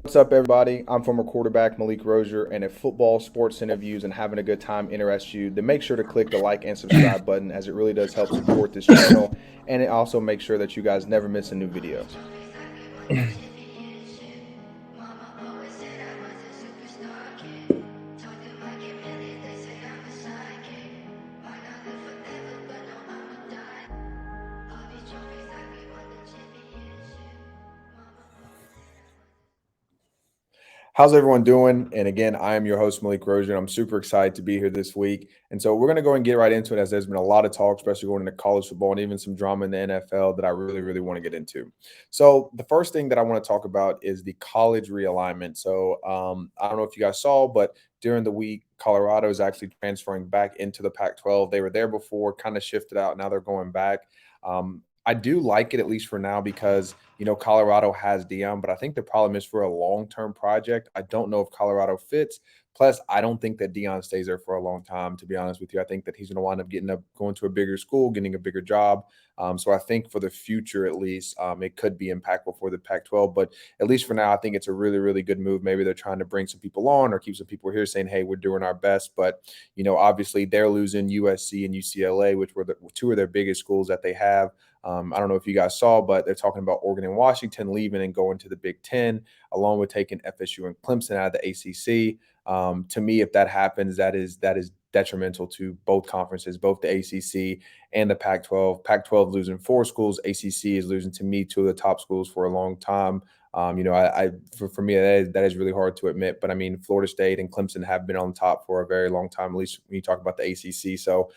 What's up, everybody? I'm former quarterback Malik Rosier, and if football, sports interviews, and having a good time interests you, then make sure to click the like and subscribe button, as it really does help support this channel, and it also makes sure that you guys never miss a new video. How's everyone doing? And again, I am your host, Malik Rosier. I'm super excited to be here this week. And so we're going to go and get right into it, as there's been a lot of talk, especially going into college football and even some drama in the NFL that I really want to get into. So the first thing that I want to talk about is the college realignment. So I don't know if you guys saw, but during the week, Colorado is actually transferring back into the Pac-12. They were there before, kind of shifted out. Now they're going back. I do like it, at least for now, because Colorado has Dion, but I think the problem is for a long-term project. I don't know if Colorado fits. Plus, I don't think that Dion stays there for a long time, to be honest with you. I think that he's going to wind up going to a bigger school, getting a bigger job. So I think for the future, at least, it could be impactful for the Pac-12. But at least for now, I think it's a really good move. Maybe they're trying to bring some people on or keep some people here saying, hey, we're doing our best. But, obviously they're losing USC and UCLA, which were the two of their biggest schools that they have. I don't know if you guys saw, but they're talking about Oregon and Washington leaving and going to the Big Ten, along with taking FSU and Clemson out of the ACC. To me, if that happens, that is detrimental to both conferences, both the ACC and the Pac-12. Pac-12 losing four schools, ACC is losing to me two of the top schools for a long time. For me that is really hard to admit, but I mean Florida State and Clemson have been on top for a very long time, at least when you talk about the ACC. So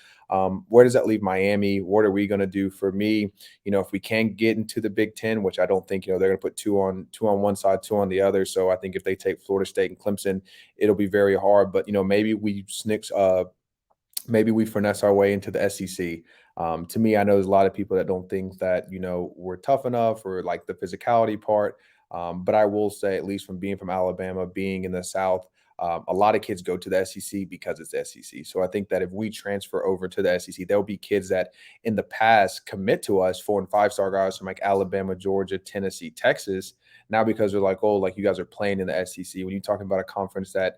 where does that leave Miami? What are we going to do? For me, if we can get into the Big Ten, which I don't think they're going to put two on one side, two on the other. So I think if they take Florida State and Clemson, it'll be very hard. But maybe we finesse our way into the SEC. To me, I know there's a lot of people that don't think that we're tough enough or like the physicality part. But I will say, at least from being from Alabama, being in the South, a lot of kids go to the SEC because it's the SEC. So I think that if we transfer over to the SEC, there'll be kids that in the past commit to us 4 and 5 star guys from like Alabama, Georgia, Tennessee, Texas. Now because they're like, oh, like you guys are playing in the SEC. When you're talking about a conference that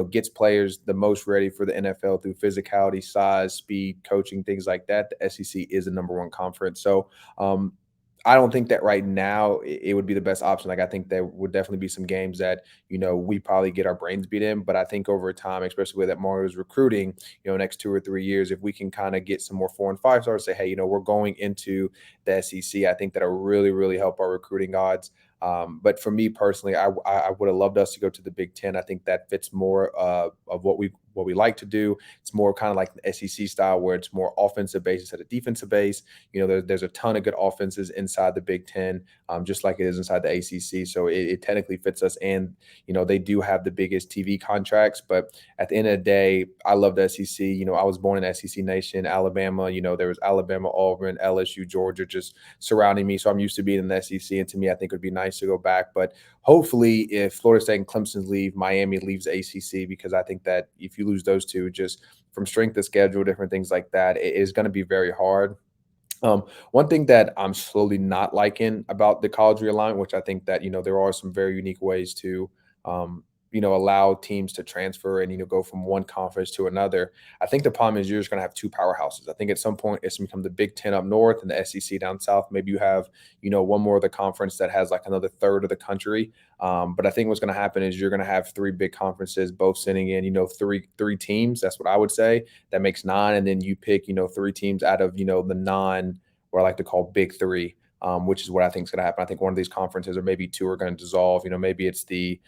gets players the most ready for the NFL through physicality, size, speed, coaching, things like that, the SEC is the number one conference. So I don't think that right now it would be the best option. Like I think there would definitely be some games that we probably get our brains beat in. But I think over time, especially with that Mario's recruiting, next 2 or 3 years, if we can kind of get some more 4 and 5 stars, say, hey, we're going into the SEC. I think that'll really help our recruiting odds. But for me personally, I would have loved us to go to the Big Ten. I think that fits more of what we like to do. It's more kind of like the SEC style, where it's more offensive based instead of defensive based. There's a ton of good offenses inside the Big Ten, just like it is inside the ACC. So it technically fits us, and they do have the biggest TV contracts. But at the end of the day, I love the SEC. I was born in SEC Nation, Alabama. There was Alabama, Auburn, LSU, Georgia, just surrounding me. So I'm used to being in the SEC, and to me, I think it would be nice to go back. But hopefully, if Florida State and Clemson leave, Miami leaves ACC, because I think that if you lose those two, just from strength of schedule, different things like that, it is going to be very hard. One thing that I'm slowly not liking about the college realignment, which I think that there are some very unique ways to allow teams to transfer and go from one conference to another. I think the problem is you're just going to have two powerhouses. I think at some point it's going to become the Big Ten up north and the SEC down south. Maybe you have one more of the conference that has like another third of the country. But I think what's going to happen is you're going to have three big conferences, both sending in three teams. That's what I would say. That makes nine, and then you pick three teams out of the non, what I like to call big three. Which is what I think is going to happen. I think one of these conferences, or maybe two, are going to dissolve. Maybe it's the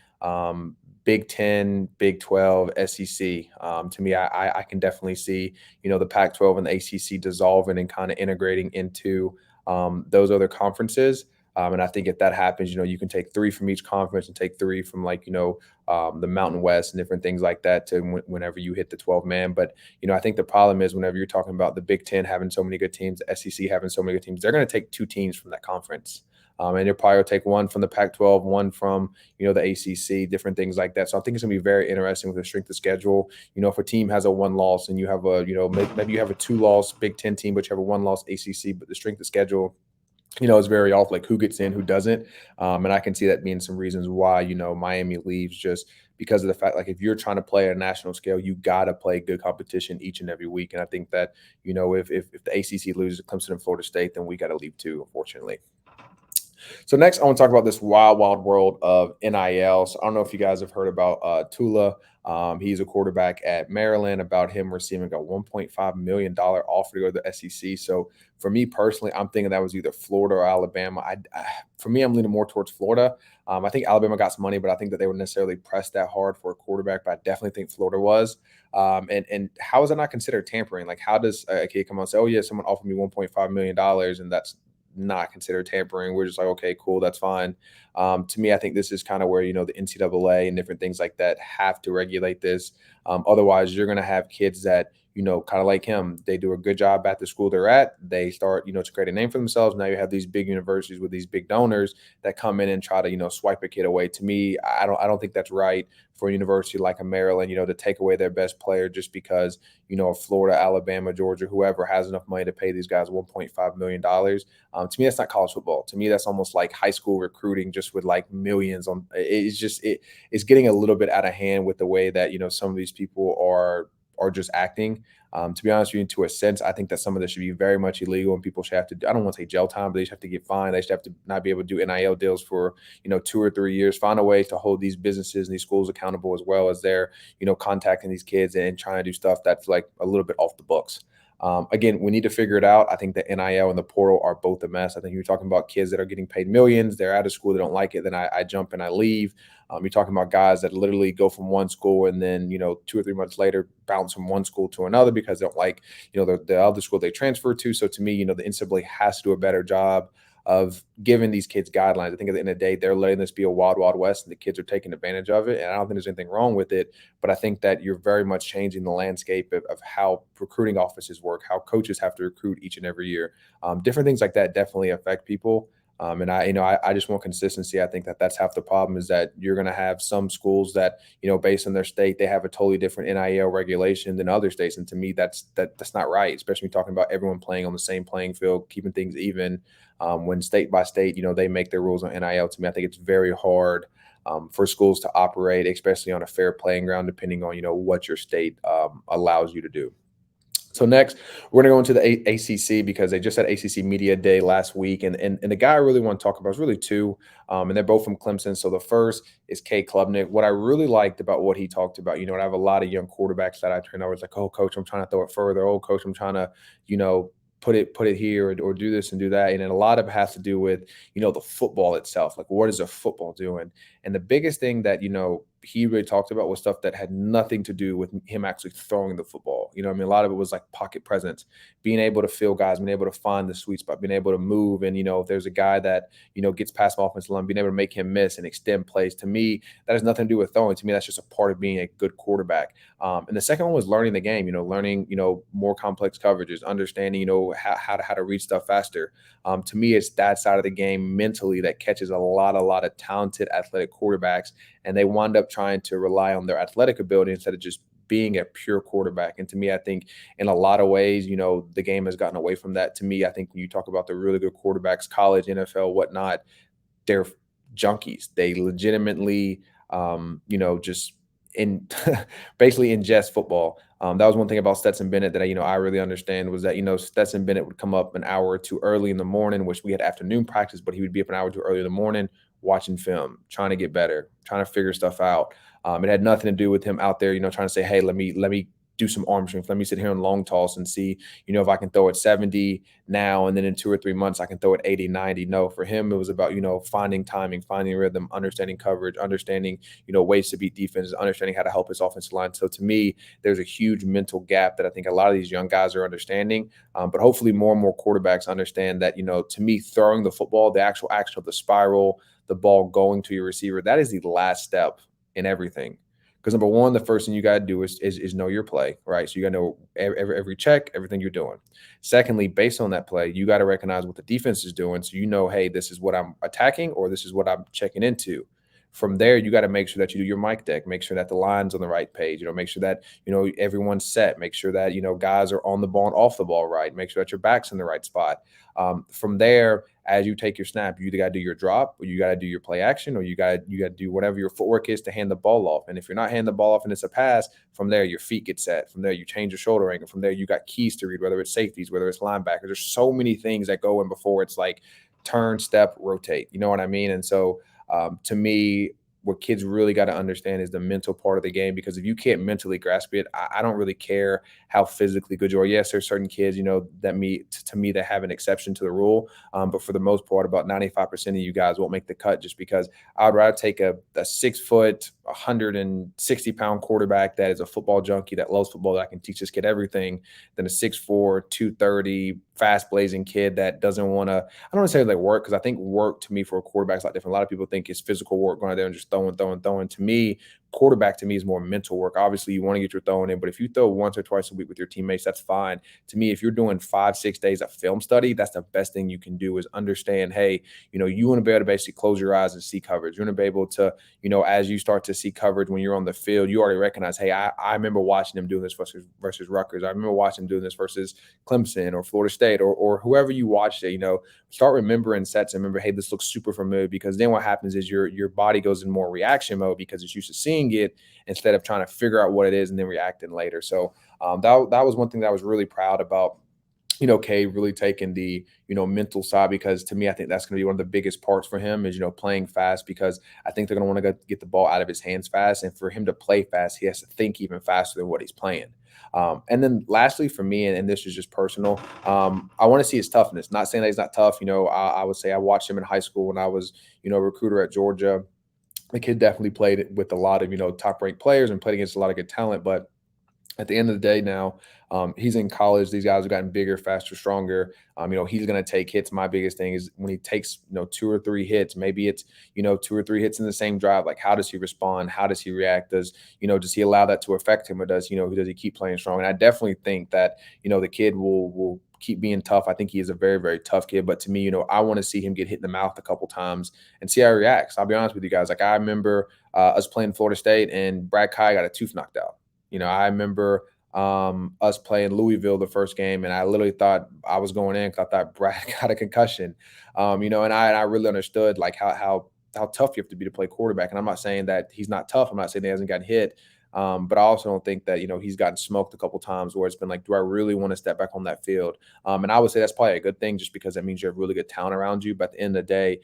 Big Ten, Big 12, SEC. To me, I can definitely see, the Pac-12 and the ACC dissolving and kind of integrating into those other conferences. And I think if that happens, you can take three from each conference and take three from the Mountain West and different things like that to whenever you hit the 12-man. But, I think the problem is whenever you're talking about the Big Ten having so many good teams, the SEC having so many good teams, they're going to take two teams from that conference. And they'll probably take one from the Pac-12, one from, the ACC, different things like that. So I think it's going to be very interesting with the strength of schedule. If a team has a one loss and you have maybe you have a 2-loss Big Ten team, but you have a 1-loss ACC, but the strength of schedule It's very off, like who gets in, who doesn't. And I can see that being some reasons why, Miami leaves, just because of the fact, like, if you're trying to play at a national scale, you got to play good competition each and every week. And I think that, if the ACC loses Clemson and Florida State, then we got to leave too, unfortunately. So next, I want to talk about this wild, wild world of NIL. So I don't know if you guys have heard about Tula. He's a quarterback at Maryland. About him receiving a $1.5 million offer to go to the SEC. So for me personally, I'm thinking that was either Florida or Alabama. For me, I'm leaning more towards Florida. I think Alabama got some money, but I think that they would necessarily press that hard for a quarterback. But I definitely think Florida was. And how is that not considered tampering? Like, how does a kid come out and say, "Oh yeah, someone offered me $1.5 million," and that's not considered tampering? We're just like, okay, cool, that's fine. To me, I think this is kind of where, the NCAA and different things like that have to regulate this. Otherwise, you're going to have kids that, kind of like him, they do a good job at the school they're at. They start, to create a name for themselves. Now you have these big universities with these big donors that come in and try to, swipe a kid away. To me, I don't think that's right for a university like a Maryland, to take away their best player just because, Florida, Alabama, Georgia, whoever has enough money to pay these guys $1.5 million. To me, that's not college football. To me, that's almost like high school recruiting, just with like millions on. It's getting a little bit out of hand with the way that some of these people are just acting. To be honest with you, to a sense, I think that some of this should be very much illegal, and people should have to. I don't want to say jail time, but they should have to get fined. They should have to not be able to do NIL deals for 2 or 3 years. Find a way to hold these businesses and these schools accountable, as well as they're contacting these kids and trying to do stuff that's like a little bit off the books. Again, we need to figure it out. I think the NIL and the portal are both a mess. I think you're talking about kids that are getting paid millions. They're out of school. They don't like it. Then I jump and I leave. You're talking about guys that literally go from one school and then, 2 or 3 months later, bounce from one school to another because they don't like, the other school they transfer to. So to me, the NCAA has to do a better job of giving these kids guidelines. I think at the end of the day, they're letting this be a wild, wild west, and the kids are taking advantage of it. And I don't think there's anything wrong with it, but I think that you're very much changing the landscape of how recruiting offices work, how coaches have to recruit each and every year. Different things like that definitely affect people. And I just want consistency. I think that that's half the problem, is that you're going to have some schools that, based on their state, they have a totally different NIL regulation than other states. And to me, that's not right, especially talking about everyone playing on the same playing field, keeping things even. When state by state, they make their rules on NIL. To me, I think it's very hard for schools to operate, especially on a fair playing ground, depending on, what your state allows you to do. So next, we're going to go into the ACC, because they just had ACC Media Day last week. And the guy I really want to talk about is really two, and they're both from Clemson. So the first is Cade Klubnic. What I really liked about what he talked about, and I have a lot of young quarterbacks that I train. I was like, "Oh, coach, I'm trying to throw it further. Oh, coach, I'm trying to, put it here, or do this and do that." And then a lot of it has to do with, the football itself. Like, what is a football doing? And the biggest thing that, he really talked about was stuff that had nothing to do with him actually throwing the football. I mean, a lot of it was like pocket presence, being able to feel guys, being able to find the sweet spot, being able to move. And, if there's a guy that, gets past the offensive line, being able to make him miss and extend plays. To me, that has nothing to do with throwing. To me, that's just a part of being a good quarterback. And the second one was learning the game, learning, more complex coverages, understanding, how to read stuff faster. To me, it's that side of the game mentally that catches a lot of talented athletic quarterbacks, and they wind up trying to rely on their athletic ability instead of just being a pure quarterback. And to me, I think in a lot of ways, the game has gotten away from that. To me, I think when you talk about the really good quarterbacks, college, NFL, whatnot, they're junkies. They legitimately, just in basically ingest football. That was one thing about Stetson Bennett that I really understand, was that Stetson Bennett would come up an hour or two early in the morning, which we had afternoon practice, but he would be up an hour or two early in the morning watching film, trying to get better, trying to figure stuff out. It had nothing to do with him out there, trying to say, "Hey, let me do some arm strength. Let me sit here and long toss and see, if I can throw it 70 now, and then in 2 or 3 months I can throw it 80, 90. No, for him, it was about, finding timing, finding rhythm, understanding coverage, understanding, ways to beat defenses, understanding how to help his offensive line. So to me, there's a huge mental gap that I think a lot of these young guys are understanding. But hopefully more and more quarterbacks understand that, to me, throwing the football, the actual action of the spiral, the ball going to your receiver, that is the last step in everything. Because number one, the first thing you got to do is know your play, right? So you got to know every check, everything you're doing. Secondly, based on that play, you got to recognize what the defense is doing. So hey, this is what I'm attacking, or this is what I'm checking into. From there, you got to make sure that you do your mic deck, make sure that the line's on the right page, make sure that, everyone's set, make sure that, guys are on the ball and off the ball right, make sure that your back's in the right spot. From there, as you take your snap, you either got to do your drop, or you got to do your play action, or you got to do whatever your footwork is to hand the ball off. And if you're not handing the ball off and it's a pass, from there your feet get set. From there you change your shoulder angle. From there you got keys to read, whether it's safeties, whether it's linebackers. There's so many things that go in before it's like turn, step, rotate. You know what I mean? And so to me, what kids really got to understand is the mental part of the game, because if you can't mentally grasp it, I don't really care how physically good you are. Yes, there's certain kids, to me that have an exception to the rule. But for the most part, about 95% of you guys won't make the cut, just because I'd rather take a 6 foot, 160-pound quarterback that is a football junkie that loves football, that I can teach this kid everything, than a 6'4", 230 fast blazing kid that doesn't want to, I don't want to say like work, because I think work to me for a quarterback is a lot different. A lot of people think it's physical work, going out there and just throwing. To me, quarterback to me is more mental work. Obviously, you want to get your throwing in, but if you throw once or twice a week with your teammates, that's fine. To me, if you're doing 5-6 days of film study, that's the best thing you can do, is understand, hey, you want to be able to basically close your eyes and see coverage. You want to be able to, as you start to see coverage when you're on the field, you already recognize, hey, I remember watching them doing this versus Rutgers. I remember watching them doing this versus Clemson or Florida State or whoever you watched it. Start remembering sets and remember, hey, this looks super familiar, because then what happens is your body goes in more reaction mode because it's used to seeing it, instead of trying to figure out what it is and then reacting later. So that was one thing that I was really proud about, Cade really taking the, mental side, because to me, I think that's going to be one of the biggest parts for him is, playing fast, because I think they're going to want to get the ball out of his hands fast. And for him to play fast, he has to think even faster than what he's playing. And then lastly for me, and this is just personal, I want to see his toughness. Not saying that he's not tough. I would say I watched him in high school when I was, a recruiter at Georgia. The kid definitely played with a lot of, top-ranked players and played against a lot of good talent. But at the end of the day now, he's in college. These guys have gotten bigger, faster, stronger. He's going to take hits. My biggest thing is when he takes, 2 or 3 hits, maybe it's, 2 or 3 hits in the same drive. Like, how does he respond? How does he react? Does he allow that to affect him, or does he keep playing strong? And I definitely think that, the kid will keep being tough. I think he is a very, very tough kid. But to me, I want to see him get hit in the mouth a couple times and see how he reacts. I'll be honest with you guys. Like, I remember us playing Florida State and Brad Kai got a tooth knocked out. I remember us playing Louisville the first game, and I literally thought I was going in because I thought Brad got a concussion. And I really understood like how tough you have to be to play quarterback. And I'm not saying that he's not tough. I'm not saying he hasn't gotten hit. But I also don't think that, he's gotten smoked a couple times where it's been like, do I really want to step back on that field? And I would say that's probably a good thing, just because that means you have really good talent around you. But at the end of the day,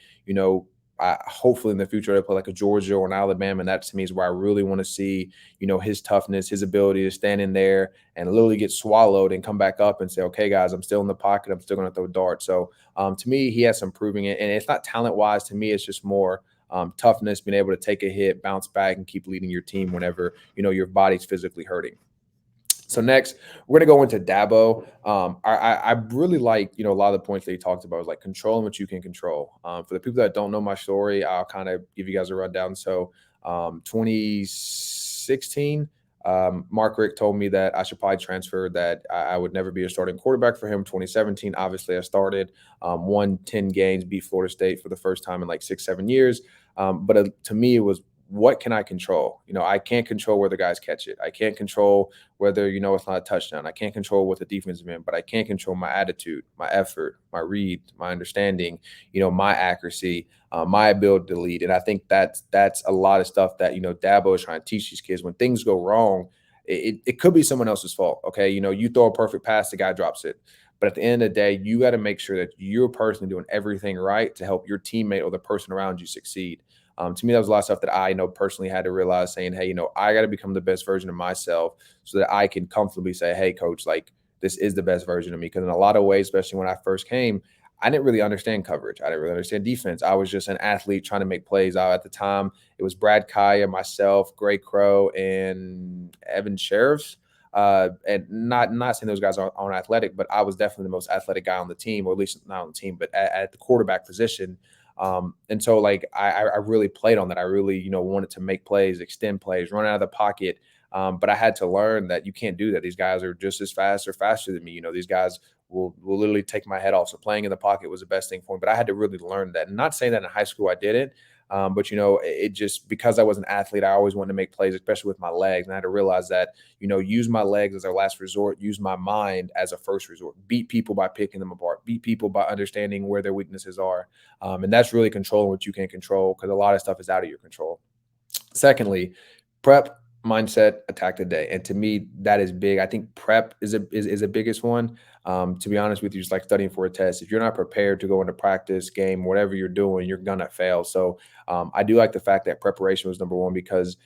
hopefully in the future they play like a Georgia or an Alabama, and that to me is where I really want to see, his toughness, his ability to stand in there and literally get swallowed and come back up and say, okay, guys, I'm still in the pocket. I'm still going to throw darts. So to me, he has some proving it, and it's not talent wise. To me, it's just more toughness, being able to take a hit, bounce back, and keep leading your team whenever your body's physically hurting. So next, we're going to go into Dabo. I really like, a lot of the points that he talked about was like controlling what you can control. For the people that don't know my story, I'll kind of give you guys a rundown. So 2016, Mark Richt told me that I should probably transfer, that I would never be a starting quarterback for him. 2017, obviously I started, won 10 games, beat Florida State for the first time in like 6-7 years. But to me, it was, what can I control? I can't control whether guys catch it. I can't control whether, it's not a touchdown. I can't control what the defense is in, but I can control my attitude, my effort, my read, my understanding, my accuracy, my ability to lead. And I think that's a lot of stuff that, Dabo is trying to teach these kids. When things go wrong, it could be someone else's fault. Okay. You throw a perfect pass, the guy drops it. But at the end of the day, you got to make sure that you're personally doing everything right to help your teammate or the person around you succeed. To me, that was a lot of stuff that I, personally had to realize, saying, hey, I got to become the best version of myself so that I can comfortably say, hey, coach, like, this is the best version of me. Because in a lot of ways, especially when I first came, I didn't really understand coverage. I didn't really understand defense. I was just an athlete trying to make plays. At the time, it was Brad Kaya, myself, Gray Crow, and Evan Sheriffs. And not saying those guys aren't athletic, but I was definitely the most athletic guy on the team, or at least not on the team, but at the quarterback position. And so like I really played on that. I really, wanted to make plays, extend plays, run out of the pocket. But I had to learn that you can't do that. These guys are just as fast or faster than me. These guys will literally take my head off. So playing in the pocket was the best thing for me. But I had to really learn that. And not saying that in high school I didn't. But it just because I was an athlete, I always wanted to make plays, especially with my legs. And I had to realize that, use my legs as a last resort, use my mind as a first resort, beat people by picking them apart, beat people by understanding where their weaknesses are. And that's really controlling what you can control because a lot of stuff is out of your control. Secondly, prep, mindset, attack the day. And to me, that is big. I think prep is the biggest one. To be honest with you, it's like studying for a test. If you're not prepared to go into practice, game, whatever you're doing, you're gonna fail. So I do like the fact that preparation was number one because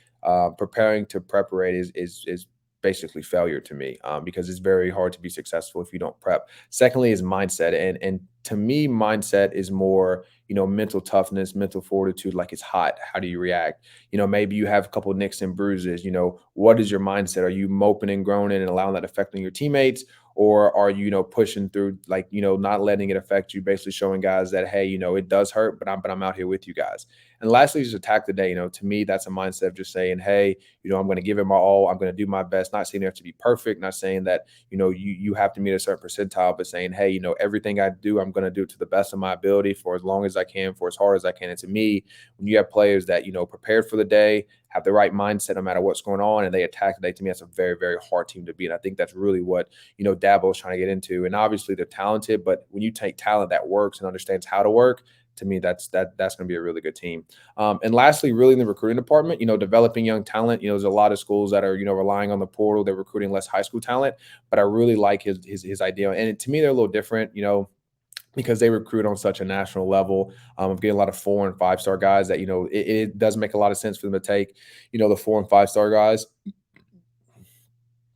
preparing to preparate is basically failure to me because it's very hard to be successful if you don't prep. Secondly, is mindset, and to me, mindset is more mental toughness, mental fortitude. Like it's hot, how do you react? Maybe you have a couple of nicks and bruises. What is your mindset? Are you moping and groaning and allowing that affect on your teammates? Or are you, pushing through, like, not letting it affect you, basically showing guys that, hey, it does hurt, but I'm out here with you guys. And lastly, just attack the day. To me, that's a mindset of just saying, hey, I'm going to give it my all. I'm going to do my best. Not saying you have to be perfect. Not saying that, you have to meet a certain percentile, but saying, hey, everything I do, I'm going to do it to the best of my ability for as long as I can, for as hard as I can. And to me, when you have players that, prepared for the day, have the right mindset no matter what's going on, and they attack the day, to me, that's a very, very hard team to beat. And I think that's really what, Dabo is trying to get into. And obviously they're talented, but when you take talent that works and understands how to work, to me, that's going to be a really good team. And lastly, really in the recruiting department, developing young talent. There's a lot of schools that are, relying on the portal. They're recruiting less high school talent, but I really like his idea. And to me, they're a little different, because they recruit on such a national level of getting a lot of 4 and 5 star guys that, it does make a lot of sense for them to take, the 4 and 5 star guys.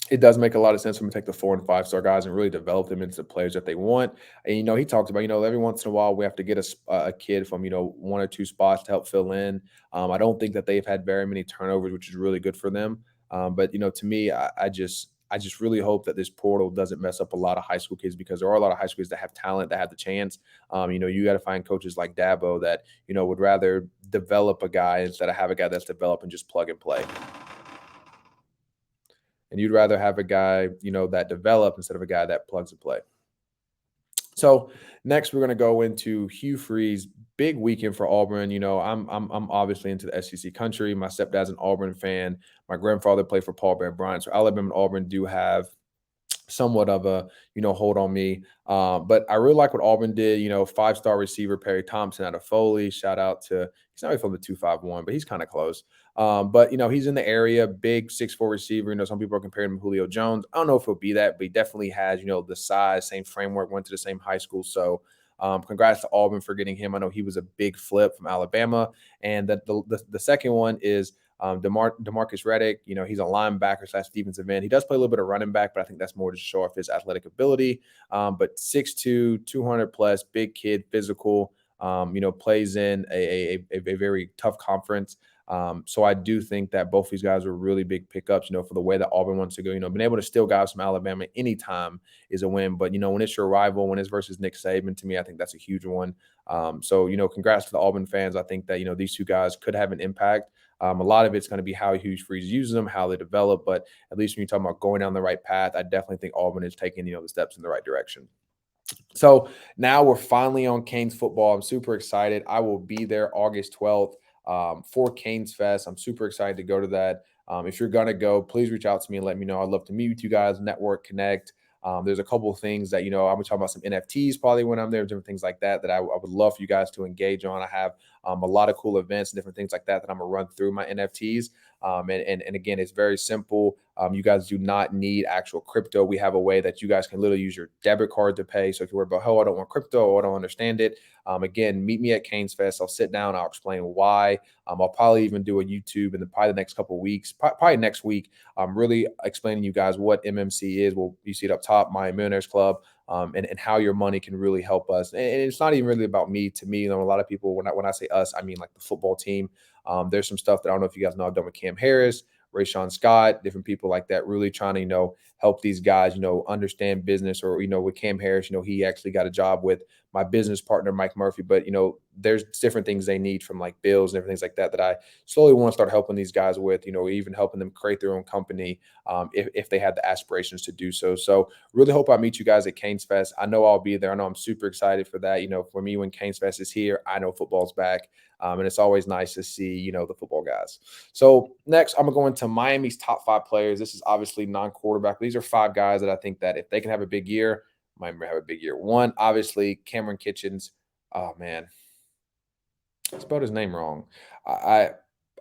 It does make a lot of sense for them to take the 4 and 5 star guys and really develop them into the players that they want. And he talked about, every once in a while we have to get a kid from 1 or 2 spots to help fill in. I don't think that they've had very many turnovers, which is really good for them. But to me, I just really hope that this portal doesn't mess up a lot of high school kids because there are a lot of high school kids that have talent, that have the chance. You got to find coaches like Dabo that would rather develop a guy instead of have a guy that's developed and just plug and play. And you'd rather have a guy, that develop instead of a guy that plugs and play. So next, we're going to go into Hugh Freeze. Big weekend for Auburn. I'm obviously into the SEC country. My stepdad's an Auburn fan. My grandfather played for Paul Bear Bryant. So Alabama and Auburn do have somewhat of a hold on me. But I really like what Auburn did. 5 star receiver Perry Thompson out of Foley. Shout out to, he's not really from the 251, but he's kind of close. But he's in the area, big 6'4" receiver. Some people are comparing him to Julio Jones. I don't know if he'll be that, but he definitely has the size, same framework, went to the same high school. So congrats to Auburn for getting him. I know he was a big flip from Alabama. And the second one is Demarcus Reddick. He's a linebacker / defensive end. He does play a little bit of running back, but I think that's more to show off his athletic ability. But 6'2", 200 plus, big kid, physical. Plays in a very tough conference. So I do think that both these guys were really big pickups, for the way that Auburn wants to go. Being able to steal guys from Alabama anytime is a win. But, when it's your rival, when it's versus Nick Saban, to me, I think that's a huge one. So, congrats to the Auburn fans. I think that, these two guys could have an impact. A lot of it's going to be how Hugh Freeze uses them, how they develop. But at least when you talk about going down the right path, I definitely think Auburn is taking, the steps in the right direction. So now we're finally on Canes football. I'm super excited. I will be there August 12th for Canes Fest. I'm super excited to go to that. If you're going to go, please reach out to me and let me know. I'd love to meet with you guys, network, connect. There's a couple of things that, I'm going to talk about some NFTs probably when I'm there, different things like that I would love for you guys to engage on. I have a lot of cool events and different things like that I'm going to run through my NFTs. And again, it's very simple. You guys do not need actual crypto. We have a way that you guys can literally use your debit card to pay. So if you're worried about, oh, I don't want crypto or I don't understand it, again, meet me at Canes Fest. I'll sit down. I'll explain why. I'll probably even do a YouTube in probably the next couple of weeks, probably next week. I'm really explaining to you guys what MMC is. Well, you see it up top, My Millionaires Club. And how your money can really help us. And it's not even really about me. To me, a lot of people, when I say us, I mean like the football team. There's some stuff that I don't know if you guys know I've done with Cam Harris, Rayshawn Scott, different people like that, really trying to, help these guys, understand business. Or, with Cam Harris, he actually got a job with my business partner, Mike Murphy. But, there's different things they need from like bills and different things like that that I slowly want to start helping these guys with, even helping them create their own company if they had the aspirations to do so. So really hope I meet you guys at Canes Fest. I know I'll be there. I know I'm super excited for that. For me, when Canes Fest is here, I know football's back. And it's always nice to see, the football guys. So next, I'm going to go into Miami's top 5 players. This is obviously non-quarterback. These are 5 guys that I think that if they can have a big year, Miami will have a big year. One, obviously, Cameron Kitchens. Oh, man. I spelled his name wrong. I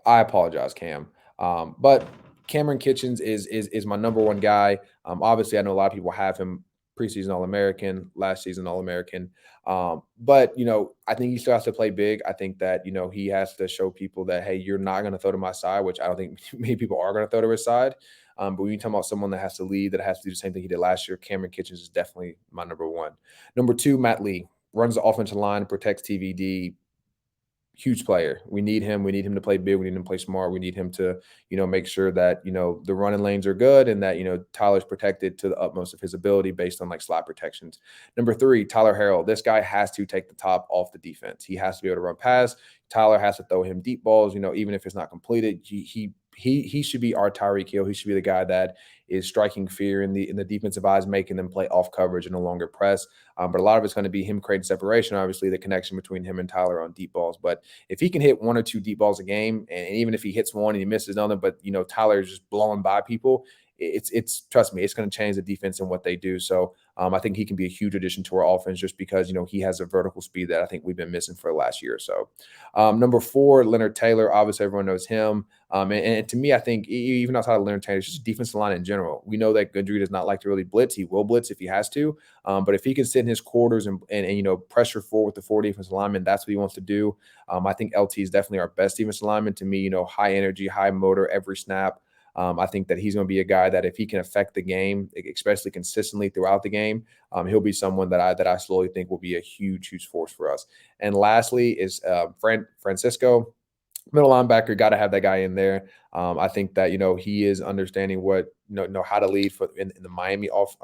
I apologize, Cam. But Cameron Kitchens is my number one guy. Obviously, I know a lot of people have him preseason All American, last season All American. But I think he still has to play big. I think that he has to show people that hey, you're not going to throw to my side, which I don't think many people are going to throw to his side. But when you talk about someone that has to lead, that has to do the same thing he did last year, Cameron Kitchens is definitely my number one. Number two, Matt Lee runs the offensive line, protects TVD, huge player. We need him. We need him to play big. We need him to play smart. We need him to, make sure that, the running lanes are good and that, Tyler's protected to the utmost of his ability based on like slot protections. Number three, Tyler Harrell. This guy has to take the top off the defense. He has to be able to run past. Tyler has to throw him deep balls, even if it's not completed. He should be our Tyreek Hill. He should be the guy that is striking fear in the defensive eyes, making them play off coverage and no longer press. But a lot of it's going to be him creating separation, obviously, the connection between him and Tyler on deep balls. But if he can hit 1 or 2 deep balls a game, and even if he hits one and he misses another, but Tyler is just blowing by people, it's trust me, it's going to change the defense and what they do. So I think he can be a huge addition to our offense just because he has a vertical speed that I think we've been missing for the last year or so. Number 4, Leonard Taylor. Obviously, everyone knows him. And to me, I think even outside of Leonard Taylor, it's just defensive line in general. We know that Goodry does not like to really blitz. He will blitz if he has to. But if he can sit in his quarters and pressure forward with the 4 defensive linemen, that's what he wants to do. I think LT is definitely our best defensive lineman. To me, high energy, high motor every snap. I think that he's going to be a guy that if he can affect the game, especially consistently throughout the game, he'll be someone that I slowly think will be a huge, huge force for us. And lastly is Francisco, middle linebacker. Got to have that guy in there. I think that he is understanding what how to lead for in the Miami off.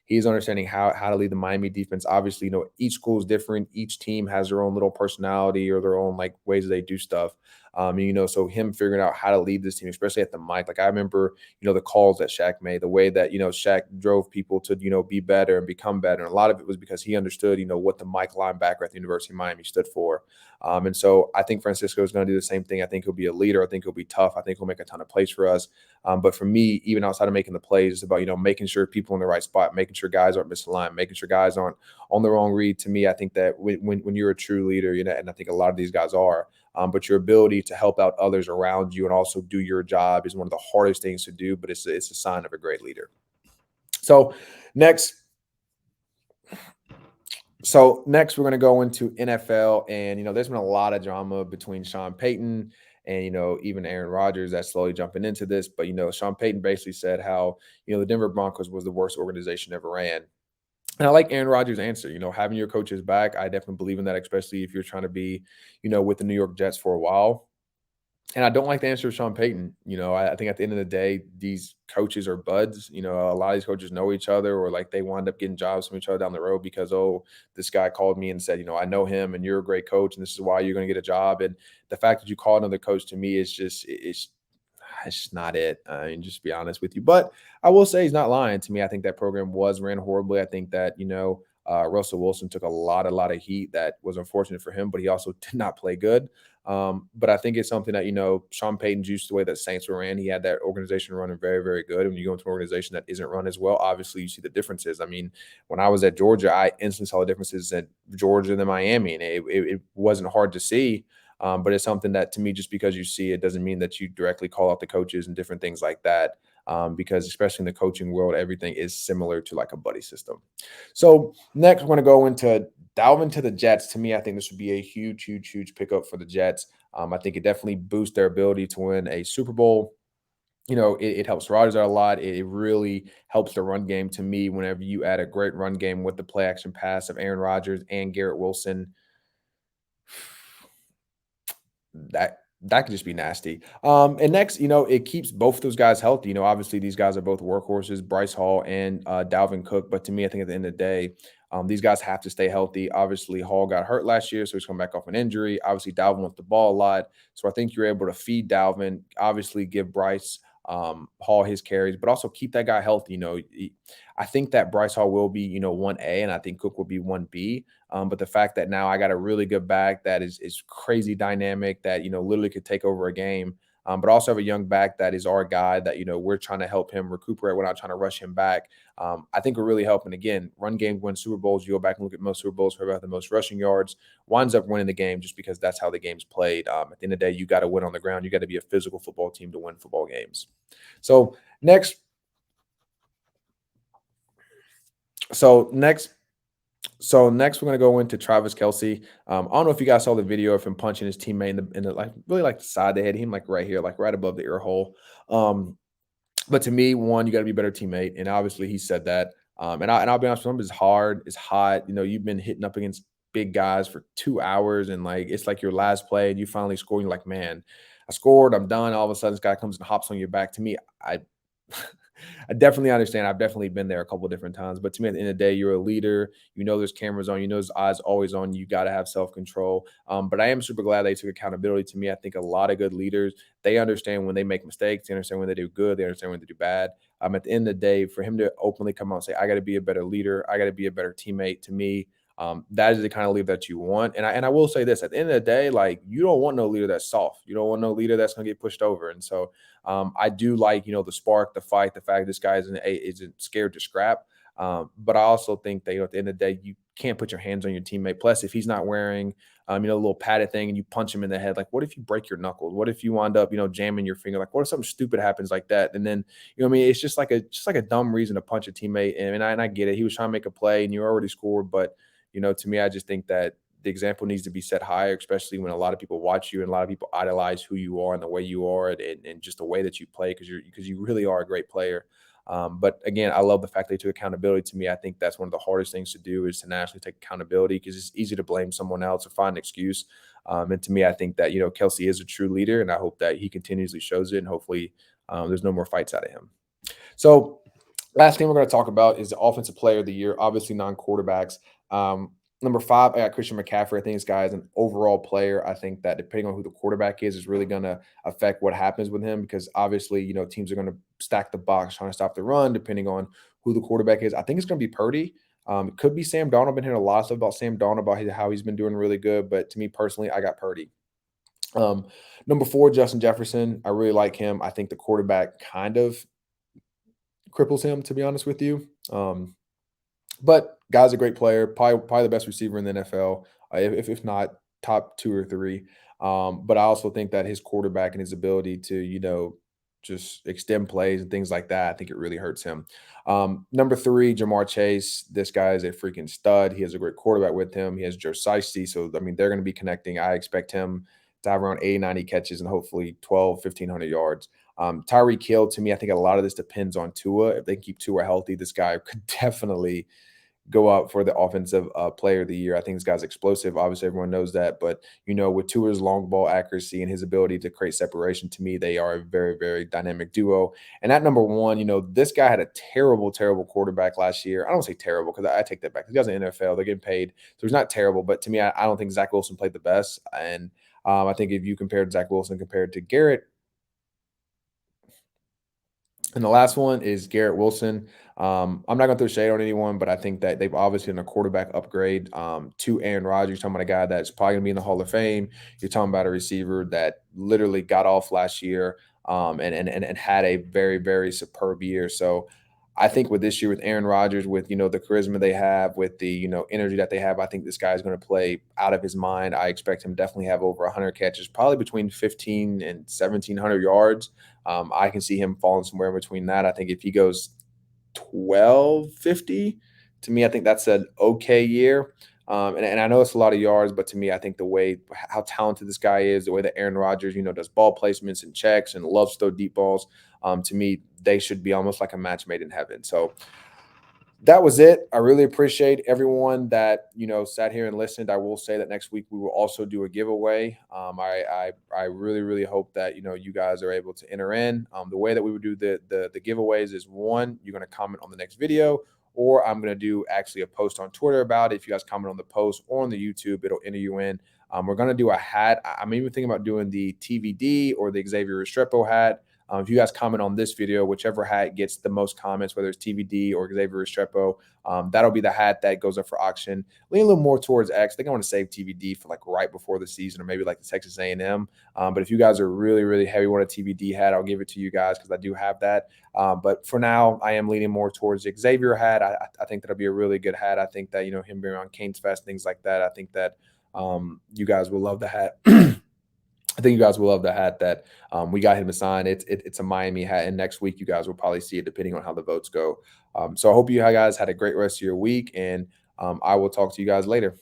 He's understanding how to lead the Miami defense. Obviously, each school is different. Each team has their own little personality or their own like ways they do stuff. So him figuring out how to lead this team, especially at the mic. Like I remember, the calls that Shaq made, the way that, Shaq drove people to, be better and become better. And a lot of it was because he understood, what the mic linebacker at the University of Miami stood for. And so I think Francisco is going to do the same thing. I think he'll be a leader. I think he'll be tough. I think he'll make a ton of plays for us. But for me, even outside of making the plays, it's about, making sure people in the right spot, making sure guys aren't misaligned, making sure guys aren't on the wrong read. To me, I think that when you're a true leader, and I think a lot of these guys are, but your ability to help out others around you and also do your job is one of the hardest things to do, but it's a sign of a great leader. So next, we're going to go into NFL, and there's been a lot of drama between Sean Payton and even Aaron Rodgers that's slowly jumping into this. But Sean Payton basically said how the Denver Broncos was the worst organization ever ran. And I like Aaron Rodgers' answer. Having your coaches back, I definitely believe in that, especially if you're trying to be with the New York Jets for a while. And I don't like the answer of Sean Payton. I think at the end of the day, these coaches are buds. A lot of these coaches know each other, or like they wind up getting jobs from each other down the road because, oh, this guy called me and said, I know him and you're a great coach and this is why you're going to get a job. And the fact that you call another coach to me is it's just not it. I mean, just to be honest with you. But I will say he's not lying to me. I think that program was ran horribly. I think that, Russell Wilson took a lot of heat that was unfortunate for him, but he also did not play good. But I think it's something that, Sean Payton's used to the way that Saints were ran. He had that organization running very, very good. And when you go into an organization that isn't run as well, obviously you see the differences. I mean, when I was at Georgia, I instantly saw the differences at Georgia and Miami, and it wasn't hard to see. But it's something that to me, just because you see it doesn't mean that you directly call out the coaches and different things like that. Because especially in the coaching world, everything is similar to like a buddy system. So next, we're going to go into Dalvin to the Jets. To me, I think this would be a huge, huge, huge pickup for the Jets. I think it definitely boosts their ability to win a Super Bowl. It helps Rodgers out a lot. It really helps the run game to me whenever you add a great run game with the play action pass of Aaron Rodgers and Garrett Wilson. That That could just be nasty. And next, it keeps both of those guys healthy. Obviously these guys are both workhorses, Bryce Hall and Dalvin Cook. But to me, I think at the end of the day, these guys have to stay healthy. Obviously, Hall got hurt last year, so he's coming back off an injury. Obviously, Dalvin wants the ball a lot, so I think you're able to feed Dalvin. Obviously, give Bryce Hall his carries, but also keep that guy healthy. I think that Bryce Hall will be 1A, and I think Cook will be 1B. But the fact that now I got a really good back that is crazy dynamic, that literally could take over a game, but also have a young back that is our guy that we're trying to help him recuperate. We're not trying to rush him back. I think we're really helping. Again, run game wins Super Bowls. You go back and look at most Super Bowls for about the most rushing yards, winds up winning the game just because that's how the game's played. At the end of the day, you got to win on the ground. You got to be a physical football team to win football games. So next, so next So next, we're gonna go into Travis Kelsey. I don't know if you guys saw the video of him punching his teammate in the like really like the side of the head, him like right here, like right above the ear hole. Um, but to me, one, you got to be a better teammate, and obviously he said that. And I'll be honest with him, it's hard, it's hot. You've been hitting up against big guys for 2 hours, and like it's like your last play, and you finally score. And you're like, man, I scored, I'm done. All of a sudden, this guy comes and hops on your back. To me, I I definitely understand. I've definitely been there a couple of different times. But to me, at the end of the day, you're a leader. There's cameras on. There's eyes always on you. You got to have self control. But I am super glad they took accountability. To me, I think a lot of good leaders, they understand when they make mistakes. They understand when they do good. They understand when they do bad. At the end of the day, for him to openly come out and say, "I got to be a better leader. I got to be a better teammate," to me, that is the kind of leader that you want. And I will say this: at the end of the day, like you don't want no leader that's soft. You don't want no leader that's gonna get pushed over. And so I do like the spark, the fight, the fact this guy isn't scared to scrap. But I also think that at the end of the day, you can't put your hands on your teammate. Plus, if he's not wearing a little padded thing and you punch him in the head, like what if you break your knuckles? What if you wind up jamming your finger? Like what if something stupid happens like that? And then what I mean, it's just like a dumb reason to punch a teammate. And I get it. He was trying to make a play and you already scored, but to me, I just think that the example needs to be set higher, especially when a lot of people watch you and a lot of people idolize who you are and the way you are and just the way that you play because you really are a great player. But again, I love the fact they took accountability. To me, I think that's one of the hardest things to do is to naturally take accountability because it's easy to blame someone else or find an excuse. And to me, I think that Kelsey is a true leader, and I hope that he continuously shows it. And hopefully, there's no more fights out of him. So last thing we're going to talk about is the offensive player of the year, obviously non-quarterbacks. Number 5, I got Christian McCaffrey. I think this guy is an overall player. I think that depending on who the quarterback is really going to affect what happens with him because obviously, teams are going to stack the box trying to stop the run depending on who the quarterback is. I think it's going to be Purdy. It could be Sam Darnold. I've been hearing a lot of stuff about Sam Darnold, about how he's been doing really good. But to me personally, I got Purdy. Um, Number 4, Justin Jefferson. I really like him. I think the quarterback kind of cripples him, to be honest with you. But guy's a great player, probably the best receiver in the NFL, if not top 2 or 3. But I also think that his quarterback and his ability to, just extend plays and things like that, I think it really hurts him. Number 3, Jamar Chase. This guy is a freaking stud. He has a great quarterback with him. He has Joe Shiesty. So, I mean, they're going to be connecting. I expect him to have around 80, 90 catches and hopefully 1,500 yards. Tyreek Hill, to me, I think a lot of this depends on Tua. If they can keep Tua healthy, this guy could definitely go out for the offensive player of the year. I think this guy's explosive. Obviously, everyone knows that. But, with Tua's long ball accuracy and his ability to create separation, to me, they are a very, very dynamic duo. And at number 1, this guy had a terrible, terrible quarterback last year. I don't say terrible because I take that back. This guy's in the NFL. They're getting paid. So he's not terrible. But to me, I don't think Zach Wilson played the best. And I think if you compared Zach Wilson compared to Garrett, and the last one is Garrett Wilson. I'm not going to throw shade on anyone, but I think that they've obviously done a quarterback upgrade to Aaron Rodgers. You're talking about a guy that's probably going to be in the Hall of Fame. You're talking about a receiver that literally got off last year and had a very, very superb year. So I think with this year, with Aaron Rodgers, with the charisma they have, with the energy that they have, I think this guy is going to play out of his mind. I expect him to definitely have over 100 catches, probably between 15 and 1,700 yards. I can see him falling somewhere in between that. I think if he goes 1250, to me, I think that's an okay year. And I know it's a lot of yards, but to me, I think the way how talented this guy is, the way that Aaron Rodgers, does ball placements and checks and loves to throw deep balls, to me, they should be almost like a match made in heaven. So That was it. I really appreciate everyone that sat here and listened. I will say that next week we will also do a giveaway. I really really hope that you guys are able to enter in. The way that we would do the giveaways is, one, you're going to comment on the next video, or I'm going to do actually a post on Twitter about it. If you guys comment on the post or on the YouTube, it'll enter you in. We're going to do a hat. I'm even thinking about doing the TVD or the Xavier Restrepo hat. If you guys comment on this video, whichever hat gets the most comments, whether it's TVD or Xavier Restrepo, that'll be the hat that goes up for auction. Lean a little more towards X. I think I want to save TVD for like right before the season, or maybe like the Texas A&M. But if you guys are really, really heavy on a TVD hat, I'll give it to you guys because I do have that. But for now, I am leaning more towards the Xavier hat. I think that'll be a really good hat. I think that, him being on Canes Fest, things like that, I think that you guys will love the hat. I think you guys will love the hat that we got him to sign. It's a Miami hat, and next week you guys will probably see it depending on how the votes go. So I hope you guys had a great rest of your week, and I will talk to you guys later.